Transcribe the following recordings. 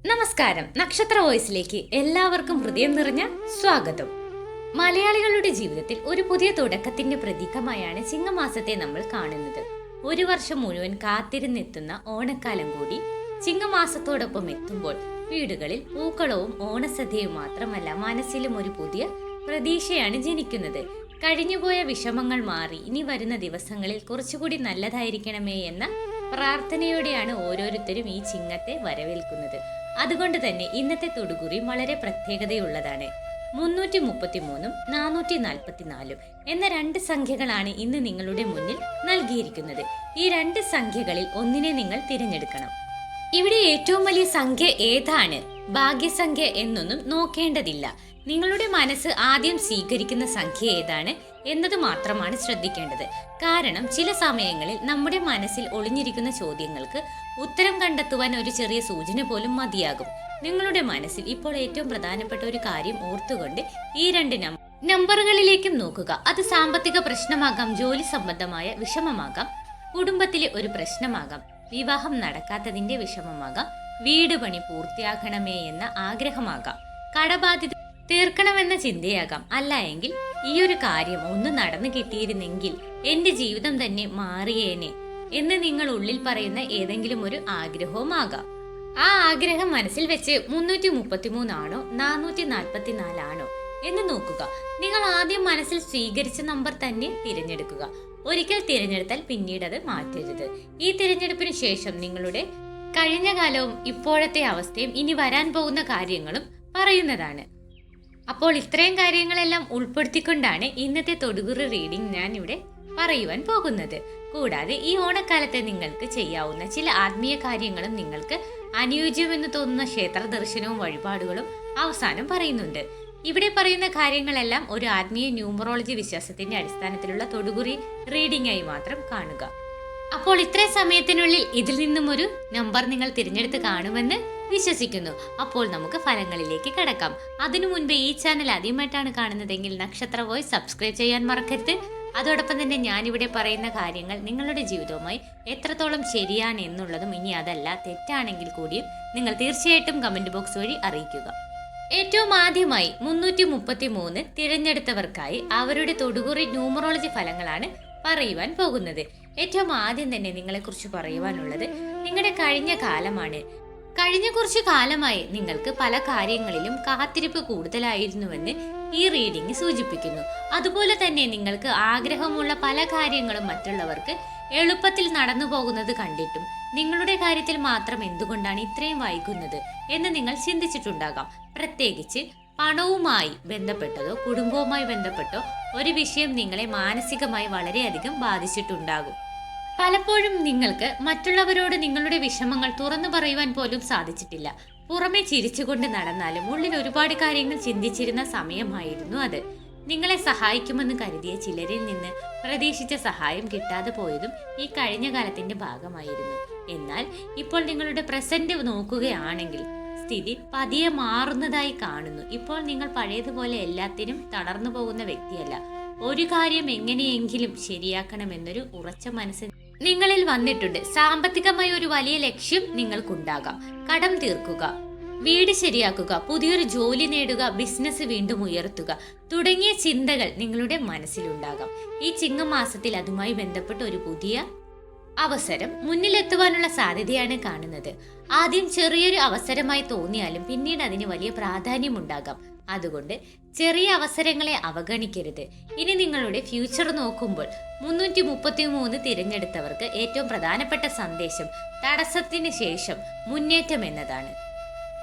നമസ്കാരം. നക്ഷത്ര വോയിസിലേക്ക് എല്ലാവർക്കും ഹൃദയം നിറഞ്ഞ സ്വാഗതം. മലയാളികളുടെ ജീവിതത്തിൽ ഒരു പുതിയ തുടക്കത്തിന്റെ പ്രതീകമായാണ് ചിങ്ങമാസത്തെ നമ്മൾ കാണുന്നത്. ഒരു വർഷം മുഴുവൻ കാത്തിരുന്നെത്തുന്ന ഓണക്കാലം കൂടി ചിങ്ങമാസത്തോടൊപ്പം എത്തുമ്പോൾ വീടുകളിൽ പൂക്കളവും ഓണസദ്യയും മാത്രമല്ല, മനസ്സിലും ഒരു പുതിയ പ്രതീക്ഷയാണ് ജനിക്കുന്നത്. കഴിഞ്ഞുപോയ വിഷമങ്ങൾ മാറി ഇനി വരുന്ന ദിവസങ്ങളിൽ കുറച്ചുകൂടി നല്ലതായിരിക്കണമേ എന്ന പ്രാർത്ഥനയോടെയാണ് ഓരോരുത്തരും ഈ ചിങ്ങത്തെ വരവേൽക്കുന്നത്. അതുകൊണ്ട് തന്നെ ഇന്നത്തെ തൊടുകുറി വളരെ പ്രത്യേകതയുള്ളതാണ്. 333 444 എന്ന രണ്ട് സംഖ്യകളാണ് ഇന്ന് നിങ്ങളുടെ മുന്നിൽ നൽകിയിരിക്കുന്നത്. ഈ രണ്ട് സംഖ്യകളിൽ ഒന്നിനെ നിങ്ങൾ തിരഞ്ഞെടുക്കണം. ഇവിടെ ഏറ്റവും വലിയ സംഖ്യ ഏതാണ്, ഭാഗ്യസംഖ്യ എന്നൊന്നും നോക്കേണ്ടതില്ല. നിങ്ങളുടെ മനസ്സ് ആദ്യം സ്വീകരിക്കുന്ന സംഖ്യ ഏതാണ് എന്നത് മാത്രമാണ് ശ്രദ്ധിക്കേണ്ടത്. കാരണം ചില സമയങ്ങളിൽ നമ്മുടെ മനസ്സിൽ ഒളിഞ്ഞിരിക്കുന്ന ചോദ്യങ്ങൾക്ക് ഉത്തരം കണ്ടെത്തുവാൻ ഒരു ചെറിയ സൂചന പോലും മതിയാകും. നിങ്ങളുടെ മനസ്സിൽ ഇപ്പോൾ ഏറ്റവും പ്രധാനപ്പെട്ട ഒരു കാര്യം ഓർത്തുകൊണ്ട് ഈ രണ്ട് നമ്പറുകളിലേക്കും നോക്കുക. അത് സാമ്പത്തിക പ്രശ്നമാകാം, ജോലി സംബന്ധമായ വിഷമമാകാം, കുടുംബത്തിലെ ഒരു പ്രശ്നമാകാം, വിവാഹം നടക്കാത്തതിന്റെ വിഷമമാകാം, വീട് പണി പൂർത്തിയാക്കണമേ എന്ന ആഗ്രഹമാകാം, കടബാധ്യത തീർക്കണമെന്ന ചിന്തയാകാം. അല്ല എങ്കിൽ ഈ ഒരു കാര്യം ഒന്ന് നടന്നു കിട്ടിയിരുന്നെങ്കിൽ എന്റെ ജീവിതം തന്നെ മാറിയേനെ എന്ന് നിങ്ങൾ ഉള്ളിൽ പറയുന്ന ഏതെങ്കിലും ഒരു ആഗ്രഹവുമാകാം. ആ ആഗ്രഹം മനസ്സിൽ വെച്ച് 333 ആണോ 444 ആണോ എന്ന് നോക്കുക. നിങ്ങൾ ആദ്യം മനസ്സിൽ സ്വീകരിച്ച നമ്പർ തന്നെ തിരഞ്ഞെടുക്കുക. ഒരിക്കൽ തിരഞ്ഞെടുത്താൽ പിന്നീട് അത് മാറ്റരുത്. ഈ തിരഞ്ഞെടുപ്പിന് ശേഷം നിങ്ങളുടെ കഴിഞ്ഞ കാലവും ഇപ്പോഴത്തെ അവസ്ഥയും ഇനി വരാൻ പോകുന്ന കാര്യങ്ങളും പറയുന്നതാണ്. അപ്പോൾ ഇത്രയും കാര്യങ്ങളെല്ലാം ഉൾപ്പെടുത്തിക്കൊണ്ടാണ് ഇന്നത്തെ തൊടുകുറി റീഡിംഗ് ഞാൻ ഇവിടെ പറയുവാൻ പോകുന്നത്. കൂടാതെ ഈ ഓണക്കാലത്തെ നിങ്ങൾക്ക് ചെയ്യാവുന്ന ചില ആത്മീയ കാര്യങ്ങളും നിങ്ങൾക്ക് അനുയോജ്യമെന്ന് തോന്നുന്ന ക്ഷേത്ര ദർശനവും വഴിപാടുകളും അവസാനം പറയുന്നുണ്ട്. ഇവിടെ പറയുന്ന കാര്യങ്ങളെല്ലാം ഒരു ആത്മീയ ന്യൂമറോളജി വിശ്വാസത്തിന്റെ അടിസ്ഥാനത്തിലുള്ള തൊടുകുറി റീഡിംഗ് ആയി മാത്രം കാണുക. അപ്പോൾ ഇത്രയും സമയത്തിനുള്ളിൽ ഇതിൽ നിന്നും ഒരു നമ്പർ നിങ്ങൾ തിരഞ്ഞെടുത്ത് കാണുമെന്ന് വിശ്വസിക്കുന്നു. അപ്പോൾ നമുക്ക് ഫലങ്ങളിലേക്ക് കടക്കാം. അതിനു മുൻപ് ഈ ചാനൽ ആദ്യമായിട്ടാണ് കാണുന്നതെങ്കിൽ നക്ഷത്ര വോയിസ് സബ്സ്ക്രൈബ് ചെയ്യാൻ മറക്കരുത്. അതോടൊപ്പം തന്നെ ഞാനിവിടെ പറയുന്ന കാര്യങ്ങൾ നിങ്ങളുടെ ജീവിതവുമായി എത്രത്തോളം ശരിയാണ് എന്നുള്ളതും, ഇനി അതല്ല തെറ്റാണെങ്കിൽ കൂടിയും നിങ്ങൾ തീർച്ചയായിട്ടും കമന്റ് ബോക്സ് വഴി അറിയിക്കുക. ഏറ്റവും ആദ്യമായി 333 തിരഞ്ഞെടുത്തവർക്കായി അവരുടെ തൊടുകുറി ന്യൂമറോളജി ഫലങ്ങളാണ് പറയുവാൻ പോകുന്നത്. ഏറ്റവും ആദ്യം തന്നെ നിങ്ങളെക്കുറിച്ച് പറയുവാനുള്ളത് നിങ്ങളുടെ കഴിഞ്ഞ കാലമാണ്. കഴിഞ്ഞ കുറച്ചു കാലമായി നിങ്ങൾക്ക് പല കാര്യങ്ങളിലും കാത്തിരിപ്പ് കൂടുതലായിരുന്നുവെന്ന് ഈ റീഡിംഗ് സൂചിപ്പിക്കുന്നു. അതുപോലെ തന്നെ നിങ്ങൾക്ക് ആഗ്രഹമുള്ള പല കാര്യങ്ങളും മറ്റുള്ളവർക്ക് എളുപ്പത്തിൽ നടന്നു പോകുന്നത് കണ്ടിട്ടും നിങ്ങളുടെ കാര്യത്തിൽ മാത്രം എന്തുകൊണ്ടാണ് ഇത്രയും വൈകുന്നത് എന്ന് നിങ്ങൾ ചിന്തിച്ചിട്ടുണ്ടാകാം. പ്രത്യേകിച്ച് പണവുമായി ബന്ധപ്പെട്ടതോ കുടുംബവുമായി ബന്ധപ്പെട്ടോ ഒരു വിഷയം നിങ്ങളെ മാനസികമായി വളരെയധികം ബാധിച്ചിട്ടുണ്ടാകും. പലപ്പോഴും നിങ്ങൾക്ക് മറ്റുള്ളവരോട് നിങ്ങളുടെ വിഷമങ്ങൾ തുറന്നു പറയുവാൻ പോലും സാധിച്ചിട്ടില്ല. പുറമെ ചിരിച്ചുകൊണ്ട് നടന്നാലും ഉള്ളിൽ ഒരുപാട് കാര്യങ്ങൾ ചിന്തിച്ചിരുന്ന സമയമായിരുന്നു അത്. നിങ്ങളെ സഹായിക്കുമെന്ന് കരുതിയ ചിലരിൽ നിന്ന് പ്രതീക്ഷിച്ച സഹായം കിട്ടാതെ പോയതും ഈ കഴിഞ്ഞ കാലത്തിന്റെ ഭാഗമായിരുന്നു. എന്നാൽ ഇപ്പോൾ നിങ്ങളുടെ പ്രസന്റ് നോക്കുകയാണെങ്കിൽ സ്ഥിതി പതിയെ മാറുന്നതായി കാണുന്നു. ഇപ്പോൾ നിങ്ങൾ പഴയതുപോലെ എല്ലാത്തിനും തളർന്നു പോകുന്ന വ്യക്തിയല്ല. ഒരു കാര്യം എങ്ങനെയെങ്കിലും ശരിയാക്കണമെന്നൊരു ഉറച്ച മനസ്സ് നിങ്ങളിൽ വന്നിട്ടുണ്ട്. സാമ്പത്തികമായി ഒരു വലിയ ലക്ഷ്യം നിങ്ങൾക്കുണ്ടാകാം. കടം തീർക്കുക, വീട് ശരിയാക്കുക, പുതിയൊരു ജോലി നേടുക, ബിസിനസ് വീണ്ടും ഉയർത്തുക തുടങ്ങിയ ചിന്തകൾ നിങ്ങളുടെ മനസ്സിലുണ്ടാകാം. ഈ ചിങ്ങമാസത്തിൽ അതുമായി ബന്ധപ്പെട്ട ഒരു പുതിയ അവസരം മുന്നിലെത്തുവാനുള്ള സാധ്യതയാണ് കാണുന്നത്. ആദ്യം ചെറിയൊരു അവസരമായി തോന്നിയാലും പിന്നീട് അതിന് വലിയ പ്രാധാന്യമുണ്ടാകാം. അതുകൊണ്ട് ചെറിയ അവസരങ്ങളെ അവഗണിക്കരുത്. ഇനി നിങ്ങളുടെ ഫ്യൂച്ചർ നോക്കുമ്പോൾ 333 തിരഞ്ഞെടുത്തവർക്ക് ഏറ്റവും പ്രധാനപ്പെട്ട സന്ദേശം തടസ്സത്തിന് ശേഷം മുന്നേറ്റം എന്നതാണ്.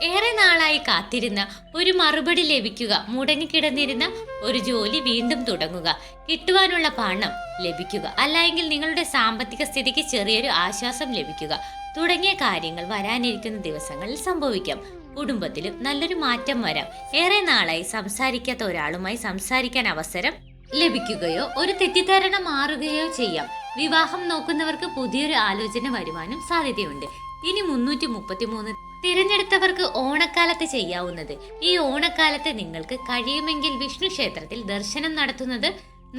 ഏറെ നാളായി കാത്തിരുന്ന ഒരു മറുപടി ലഭിക്കുക, മുടങ്ങിക്കിടന്നിരുന്ന ഒരു ജോലി വീണ്ടും തുടങ്ങുക, കിട്ടുവാനുള്ള പണം ലഭിക്കുക, അല്ലെങ്കിൽ നിങ്ങളുടെ സാമ്പത്തിക സ്ഥിതിക്ക് ചെറിയൊരു ആശ്വാസം ലഭിക്കുക തുടങ്ങിയ കാര്യങ്ങൾ വരാനിരിക്കുന്ന ദിവസങ്ങളിൽ സംഭവിക്കാം. കുടുംബത്തിലും നല്ലൊരു മാറ്റം വരാം. ഏറെ നാളായി സംസാരിക്കാത്ത ഒരാളുമായി സംസാരിക്കാൻ അവസരം ലഭിക്കുകയോ ഒരു തെറ്റിദ്ധാരണ മാറുകയോ ചെയ്യാം. വിവാഹം നോക്കുന്നവർക്ക് പുതിയൊരു ആലോചന വരുവാനും സാധ്യതയുണ്ട്. ഇനി 333 തിരഞ്ഞെടുത്തവർക്ക് ഓണക്കാലത്ത് ചെയ്യാവുന്നത്, ഈ ഓണക്കാലത്ത് നിങ്ങൾക്ക് കഴിയുമെങ്കിൽ വിഷ്ണു ക്ഷേത്രത്തിൽ ദർശനം നടത്തുന്നത്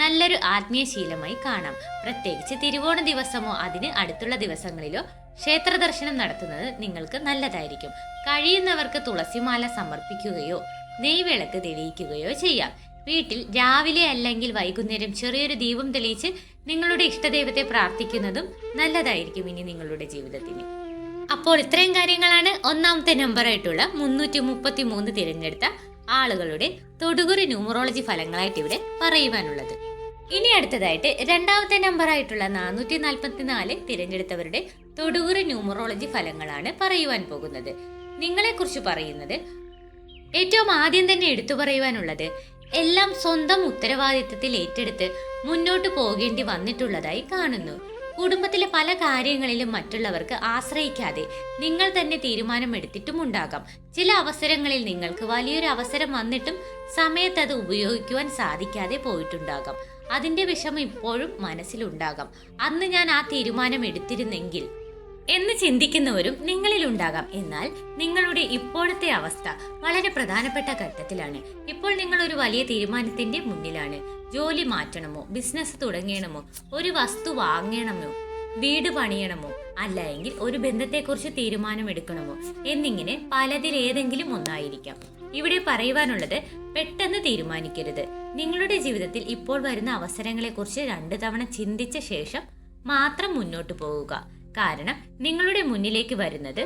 നല്ലൊരു ആത്മീയ ശീലമായി കാണാം. പ്രത്യേകിച്ച് തിരുവോണ ദിവസമോ അതിന് അടുത്തുള്ള ദിവസങ്ങളിലോ ക്ഷേത്ര ദർശനം നടത്തുന്നത് നിങ്ങൾക്ക് നല്ലതായിരിക്കും. കഴിയുന്നവർക്ക് തുളസിമാല സമർപ്പിക്കുകയോ നെയ്വിളക്ക് തെളിയിക്കുകയോ ചെയ്യാം. വീട്ടിൽ രാവിലെ അല്ലെങ്കിൽ വൈകുന്നേരം ചെറിയൊരു ദീപം തെളിയിച്ച് നിങ്ങളുടെ ഇഷ്ടദൈവത്തെ പ്രാർത്ഥിക്കുന്നതും നല്ലതായിരിക്കും ഇനി നിങ്ങളുടെ ജീവിതത്തിന്. അപ്പോൾ ഇത്രയും കാര്യങ്ങളാണ് ഒന്നാമത്തെ നമ്പറായിട്ടുള്ള 333 തിരഞ്ഞെടുത്ത ആളുകളുടെ തൊടുകുറി ന്യൂമറോളജി ഫലങ്ങളായിട്ട് ഇവിടെ പറയുവാനുള്ളത്. ഇനി അടുത്തതായിട്ട് രണ്ടാമത്തെ നമ്പറായിട്ടുള്ള 444 തിരഞ്ഞെടുത്തവരുടെ തൊടുകുറി ന്യൂമറോളജി ഫലങ്ങളാണ് പറയുവാൻ പോകുന്നത്. നിങ്ങളെക്കുറിച്ച് പറയുന്നത് ഏറ്റവും ആദ്യം തന്നെ എടുത്തു പറയുവാനുള്ളത്, എല്ലാം സ്വന്തം ഉത്തരവാദിത്തത്തിൽ ഏറ്റെടുത്ത് മുന്നോട്ട് പോകേണ്ടി വന്നിട്ടുള്ളതായി കാണുന്നു. കുടുംബത്തിലെ പല കാര്യങ്ങളിലും മറ്റുള്ളവർക്ക് ആശ്രയിക്കാതെ നിങ്ങൾ തന്നെ തീരുമാനമെടുത്തിട്ടുമുണ്ടാകാം. ചില അവസരങ്ങളിൽ നിങ്ങൾക്ക് വലിയൊരു അവസരം വന്നിട്ടും സമയത്ത് അത് ഉപയോഗിക്കുവാൻ സാധിക്കാതെ പോയിട്ടുണ്ടാകാം. അതിന്റെ വിഷമം ഇപ്പോഴും മനസ്സിലുണ്ടാകാം. അന്ന് ഞാൻ ആ തീരുമാനം എടുത്തിരുന്നെങ്കിൽ എന്ന് ചിന്തിക്കുന്നവരും നിങ്ങളിലുണ്ടാകാം. എന്നാൽ നിങ്ങളുടെ ഇപ്പോഴത്തെ അവസ്ഥ വളരെ പ്രധാനപ്പെട്ട ഘട്ടത്തിലാണ്. ഇപ്പോൾ നിങ്ങൾ ഒരു വലിയ തീരുമാനത്തിന്റെ മുന്നിലാണ്. ജോലി മാറ്റണമോ, ബിസിനസ് തുടങ്ങണമോ, ഒരു വസ്തു വാങ്ങണമോ, വീട് പണിയണമോ, അല്ല എങ്കിൽ ഒരു ബന്ധത്തെക്കുറിച്ച് തീരുമാനമെടുക്കണമോ എന്നിങ്ങനെ പലതിലേതെങ്കിലും ഒന്നായിരിക്കാം. ഇവിടെ പറയുവാനുള്ളത്, പെട്ടെന്ന് തീരുമാനിക്കരുത്. നിങ്ങളുടെ ജീവിതത്തിൽ ഇപ്പോൾ വരുന്ന അവസരങ്ങളെക്കുറിച്ച് 2 തവണ ചിന്തിച്ച ശേഷം മാത്രം മുന്നോട്ട് പോവുക. കാരണം നിങ്ങളുടെ മുന്നിലേക്ക് വരുന്നത്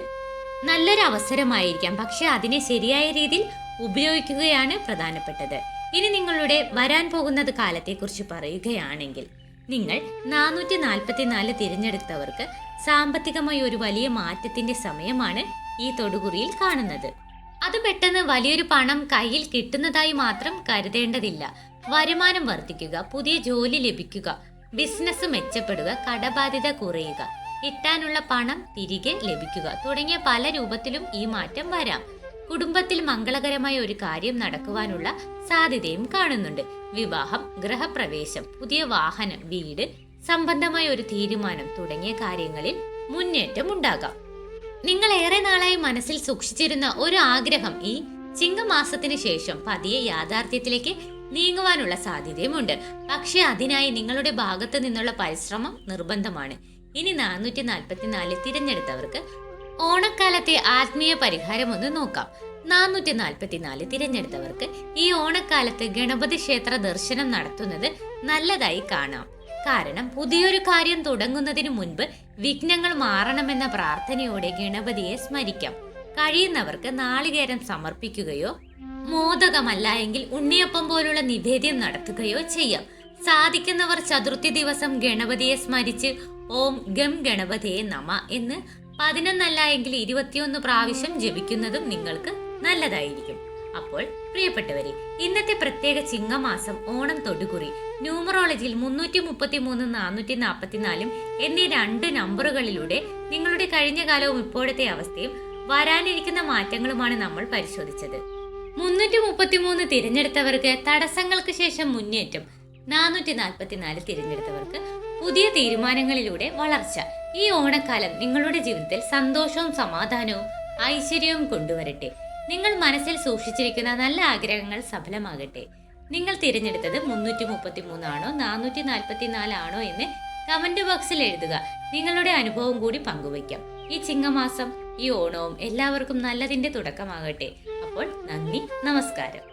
നല്ലൊരു അവസരമായിരിക്കാം, പക്ഷെ അതിനെ ശരിയായ രീതിയിൽ ഉപയോഗിക്കുകയാണ് പ്രധാനപ്പെട്ടത്. ഇനി നിങ്ങളുടെ വരാൻ പോകുന്നത് കാലത്തെക്കുറിച്ച് പറയുകയാണെങ്കിൽ, നിങ്ങൾ 444 തിരഞ്ഞെടുത്തവർക്ക് സാമ്പത്തികമായി ഒരു വലിയ മാറ്റത്തിന്റെ സമയമാണ് ഈ തൊടുകുറിയിൽ കാണുന്നത്. അത് പെട്ടെന്ന് വലിയൊരു പണം കയ്യിൽ കിട്ടുന്നതായി മാത്രം കരുതേണ്ടതില്ല. വരുമാനം വർദ്ധിക്കുക, പുതിയ ജോലി ലഭിക്കുക, ബിസിനസ് മെച്ചപ്പെടുക, കടബാധ്യത കുറയുക, കിട്ടാനുള്ള പണം തിരികെ ലഭിക്കുക തുടങ്ങിയ പല രൂപത്തിലും ഈ മാറ്റം വരാം. കുടുംബത്തിൽ മംഗളകരമായ ഒരു കാര്യം നടക്കുവാനുള്ള സാധ്യതയും കാണുന്നുണ്ട്. വിവാഹം, ഗൃഹപ്രവേശം, പുതിയ വാഹനം, വീട് സംബന്ധമായ ഒരു തീരുമാനം തുടങ്ങിയ കാര്യങ്ങളിൽ മുന്നേറ്റം ഉണ്ടാകാം. നിങ്ങൾ ഏറെ നാളായി മനസ്സിൽ സൂക്ഷിച്ചിരുന്ന ഒരു ആഗ്രഹം ഈ ചിങ്ങമാസത്തിന് ശേഷം പതിയെ യാഥാർത്ഥ്യത്തിലേക്ക് നീങ്ങുവാനുള്ള സാധ്യതയുമുണ്ട്. പക്ഷെ അതിനായി നിങ്ങളുടെ ഭാഗത്ത് നിന്നുള്ള പരിശ്രമം നിർബന്ധമാണ്. ഇനി 444 തിരഞ്ഞെടുത്തവർക്ക് ഓണക്കാലത്തെ ആത്മീയ പരിഹാരം ഒന്ന് നോക്കാം. 444 തിരഞ്ഞെടുത്തവർക്ക് ഈ ഓണക്കാലത്ത് ഗണപതി ക്ഷേത്ര ദർശനം നടത്തുന്നത് നല്ലതായി കാണാം. കാരണം പുതിയൊരു കാര്യം തുടങ്ങുന്നതിന് മുൻപ് വിഘ്നങ്ങൾ മാറണമെന്ന പ്രാർത്ഥനയോടെ ഗണപതിയെ സ്മരിക്കാം. കഴിയുന്നവർക്ക് നാളികേരം സമർപ്പിക്കുകയോ മോദകമല്ല എങ്കിൽ ഉണ്ണിയപ്പം പോലുള്ള നിവേദ്യം നടത്തുകയോ ചെയ്യാം. സാധിക്കുന്നവർ ചതുർത്ഥി ദിവസം ഗണപതിയെ സ്മരിച്ച് ഓം ഗം ഗണപതിയെ നമ എന്ന് 11 എങ്കിൽ 21 പ്രാവശ്യം ജപിക്കുന്നതും നിങ്ങൾക്ക് നല്ലതായിരിക്കും. അപ്പോൾ പ്രിയപ്പെട്ടവരെ, ഇന്നത്തെ പ്രത്യേക ചിങ്ങമാസം ഓണം തൊടുകുറി ന്യൂമറോളജിയിൽ 333 444 എന്നീ 2 നമ്പറുകളിലൂടെ നിങ്ങളുടെ കഴിഞ്ഞ കാലവും ഇപ്പോഴത്തെ അവസ്ഥയും വരാനിരിക്കുന്ന മാറ്റങ്ങളുമാണ് നമ്മൾ പരിശോധിച്ചത്. 333 തിരഞ്ഞെടുത്തവർക്ക് തടസ്സങ്ങൾക്ക് ശേഷം മുന്നേറ്റം, 444 തിരഞ്ഞെടുത്തവർക്ക് പുതിയ തീരുമാനങ്ങളിലൂടെ വളർച്ച. ഈ ഓണക്കാലം നിങ്ങളുടെ ജീവിതത്തിൽ സന്തോഷവും സമാധാനവും ഐശ്വര്യവും കൊണ്ടുവരട്ടെ. നിങ്ങൾ മനസ്സിൽ സൂക്ഷിച്ചിരിക്കുന്ന നല്ല ആഗ്രഹങ്ങൾ സഫലമാകട്ടെ. നിങ്ങൾ തിരഞ്ഞെടുത്തത് 333 ആണോ 444 ആണോ എന്ന് കമന്റ് ബോക്സിൽ എഴുതുക. നിങ്ങളുടെ അനുഭവം കൂടി പങ്കുവയ്ക്കാം. ഈ ചിങ്ങമാസം, ഈ ഓണവും എല്ലാവർക്കും നല്ലതിന്റെ തുടക്കമാകട്ടെ. അപ്പോൾ നന്ദി, നമസ്കാരം.